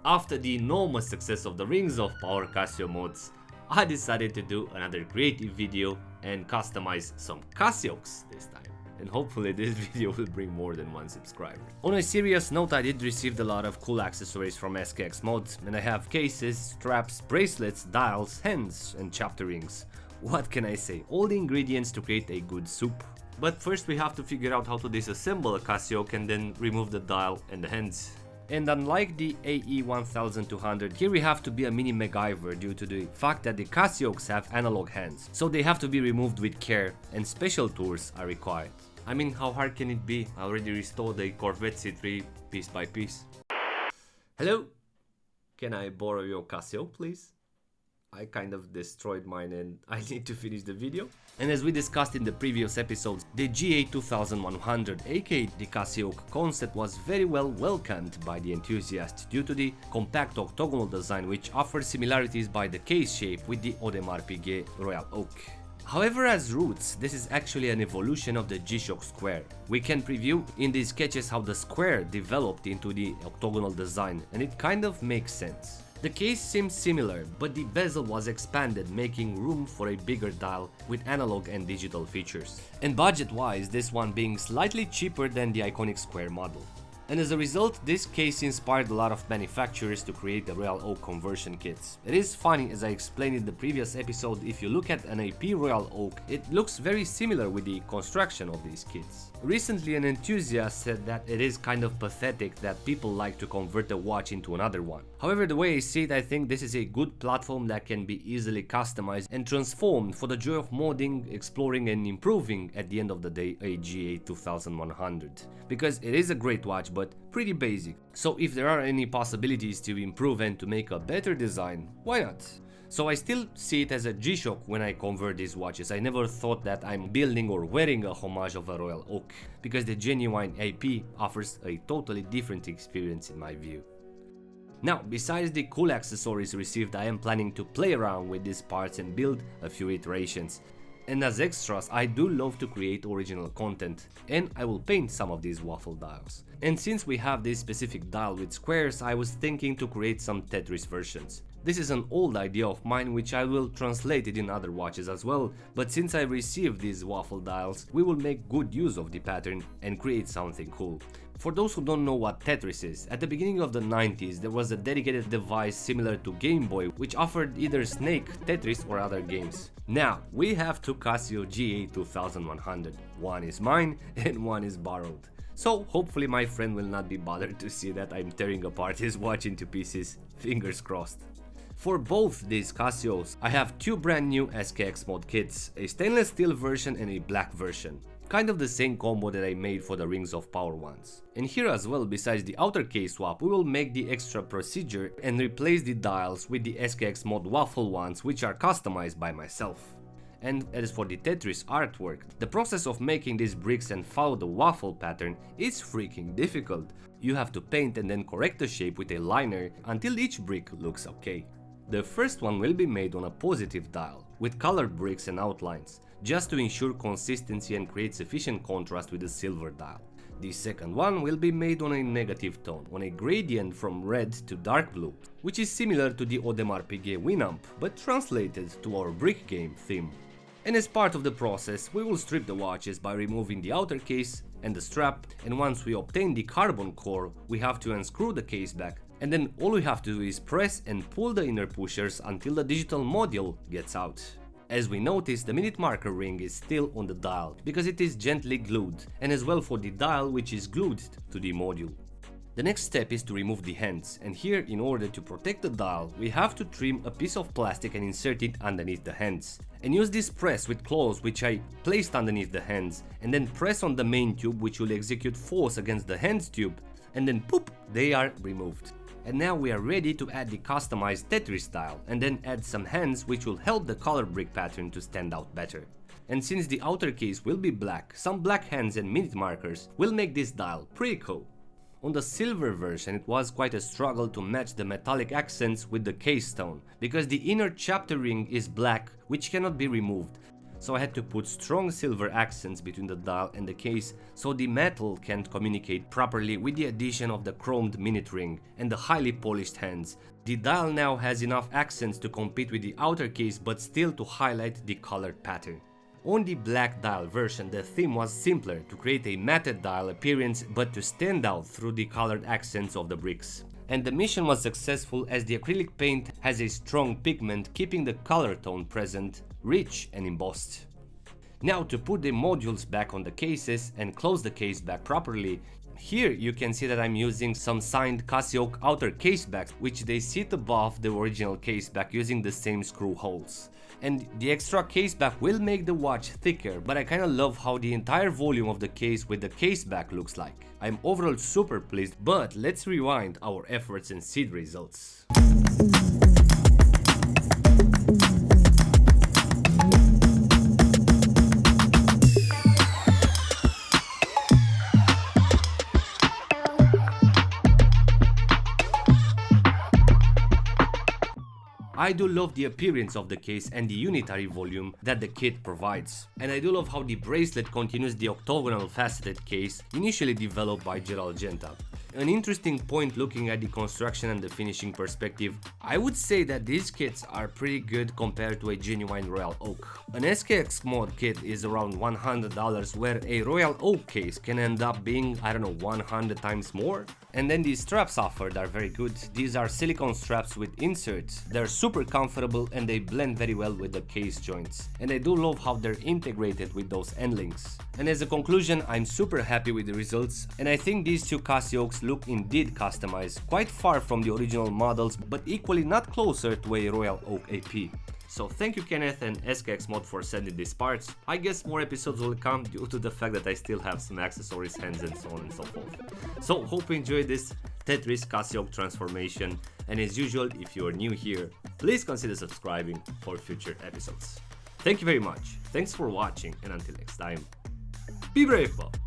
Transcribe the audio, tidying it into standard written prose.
After the enormous success of the Rings of Power Casio mods, I decided to do another creative video and customize some Casioks this time. And hopefully this video will bring more than one subscriber. On a serious note, I did receive a lot of cool accessories from SKX mods, and I have cases, straps, bracelets, dials, hands and chapter rings. What can I say? All the ingredients to create a good soup. But first we have to figure out how to disassemble a Casiok and then remove the dial and the hands. And unlike the AE1200, here we have to be a mini MacGyver due to the fact that the Casioks have analog hands, so they have to be removed with care and special tools are required. I mean, how hard can it be? I already restored the Corvette C3 piece by piece. Hello? Can I borrow your Casio, please? I kind of destroyed mine and I need to finish the video. And as we discussed in the previous episodes, the GA2100 aka the Casioak concept was very well welcomed by the enthusiasts due to the compact octagonal design which offers similarities by the case shape with the Audemars Piguet Royal Oak. However, as roots, this is actually an evolution of the G-Shock square. We can preview in these sketches how the square developed into the octagonal design, and it kind of makes sense. The case seems similar, but the bezel was expanded, making room for a bigger dial with analog and digital features. And budget-wise, this one being slightly cheaper than the iconic square model. And as a result, this case inspired a lot of manufacturers to create the Royal Oak conversion kits. It is funny, as I explained in the previous episode, if you look at an AP Royal Oak, it looks very similar with the construction of these kits. Recently, an enthusiast said that it is kind of pathetic that people like to convert a watch into another one. However, the way I see it, I think this is a good platform that can be easily customized and transformed for the joy of modding, exploring and improving at the end of the day a GA2100. Because it is a great watch, but pretty basic. So if there are any possibilities to improve and to make a better design, why not? So I still see it as a G-Shock when I convert these watches. I never thought that I'm building or wearing a homage of a Royal Oak, because the genuine AP offers a totally different experience in my view. Now, besides the cool accessories received, I am planning to play around with these parts and build a few iterations. And as extras, I do love to create original content, and I will paint some of these waffle dials. And since we have this specific dial with squares, I was thinking to create some Tetris versions. This is an old idea of mine which I will translate it in other watches as well, but since I received these waffle dials, we will make good use of the pattern and create something cool. For those who don't know what Tetris is, at the beginning of the 90s there was a dedicated device similar to Game Boy which offered either Snake, Tetris or other games. Now, we have two Casio GA2100, one is mine and one is borrowed. So hopefully my friend will not be bothered to see that I'm tearing apart his watch into pieces, fingers crossed. For both these Casios, I have two brand new SKX mod kits, a stainless steel version and a black version. Kind of the same combo that I made for the Rings of Power ones. And here as well, besides the outer case swap, we will make the extra procedure and replace the dials with the SKX mod waffle ones, which are customized by myself. And as for the Tetris artwork, the process of making these bricks and follow the waffle pattern is freaking difficult. You have to paint and then correct the shape with a liner until each brick looks okay. The first one will be made on a positive dial, with colored bricks and outlines, just to ensure consistency and create sufficient contrast with the silver dial. The second one will be made on a negative tone, on a gradient from red to dark blue, which is similar to the Audemars Piguet Winamp, but translated to our brick game theme. And as part of the process, we will strip the watches by removing the outer case and the strap, and once we obtain the carbon core, we have to unscrew the case back, and then all we have to do is press and pull the inner pushers until the digital module gets out. As we notice, the minute marker ring is still on the dial, because it is gently glued, and as well for the dial which is glued to the module. The next step is to remove the hands, and here, in order to protect the dial, we have to trim a piece of plastic and insert it underneath the hands. And use this press with claws which I placed underneath the hands, and then press on the main tube which will execute force against the hands tube, and then poop, they are removed. And now we are ready to add the customized Tetris dial, and then add some hands which will help the color brick pattern to stand out better. And since the outer case will be black, some black hands and minute markers will make this dial pretty cool. On the silver version, it was quite a struggle to match the metallic accents with the case stone, because the inner chapter ring is black, which cannot be removed. so I had to put strong silver accents between the dial and the case so the metal can't communicate properly with the addition of the chromed minute ring and the highly polished hands. The dial now has enough accents to compete with the outer case but still to highlight the colored pattern. On the black dial version, the theme was simpler to create a matted dial appearance but to stand out through the colored accents of the bricks. And the mission was successful as the acrylic paint has a strong pigment keeping the color tone present, rich and embossed. Now to put the modules back on the cases and close the case back properly, here you can see that I'm using some signed CASIOK outer case backs which they sit above the original case back using the same screw holes. And the extra case back will make the watch thicker, but I kinda love how the entire volume of the case with the case back looks like. I'm overall super pleased, but let's rewind our efforts and see the results. I do love the appearance of the case and the unitary volume that the kit provides. And I do love how the bracelet continues the octagonal faceted case initially developed by Gerald Genta. An interesting point looking at the construction and the finishing perspective, I would say that these kits are pretty good compared to a genuine Royal Oak. An SKX mod kit is around $100 where a Royal Oak case can end up being, I don't know, 100 times more. And then the straps offered are very good. These are silicone straps with inserts. They're super comfortable and they blend very well with the case joints. And I do love how they're integrated with those end links. And as a conclusion, I'm super happy with the results, and I think these two Casioks look indeed customized, quite far from the original models, but equally not closer to a Royal Oak AP. So thank you Kenneth and SKX Mod for sending these parts. I guess more episodes will come due to the fact that I still have some accessories, hands and so on and so forth. So hope you enjoyed this TETRIS CASIOK Transformation, and as usual, if you are new here, please consider subscribing for future episodes. Thank you very much, thanks for watching, and until next time, be brave, Bob!